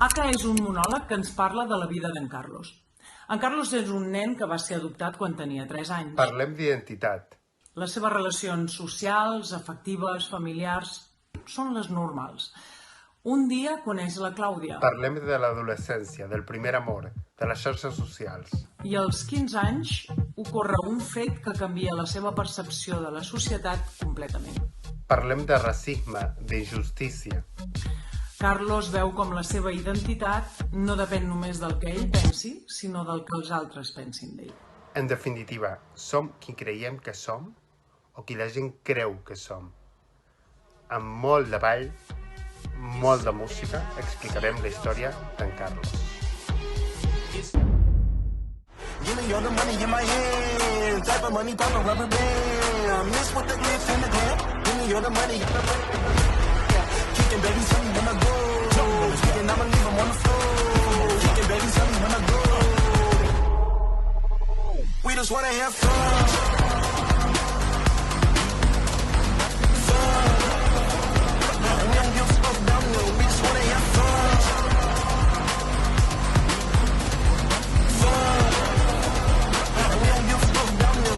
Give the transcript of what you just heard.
Aka és un monòleg que ens parla de la vida d'en Carlos. En Carlos és un nen que va ser adoptat quan tenia 3 anys. Parlem d'identitat. Les seves relacions socials, afectives, familiars, són les normals. Un dia coneix la Clàudia. Parlem de l'adolescència, del primer amor, de les xarxes socials. I als 15 anys ocorre un fet que canvia la seva percepció de la societat completament. Parlem de racisme, d'injustícia. Carlos veu com la seva identitat no depèn només del que ell pensi, sinó del que els altres pensin d'ell. En definitiva, som qui creiem que som o qui la gent creu que som. Amb molt de ball, molt de música, explicarem la història d'en Carlos. Give me all the money in my hand, type of money, pop a rubber band. Miss with the glitz and the glam. Give me all the money, kicking baby, tell me when I go. Kicking, I'ma leave 'em on the floor. Kicking baby, tell me when I go. We just wanna have fun.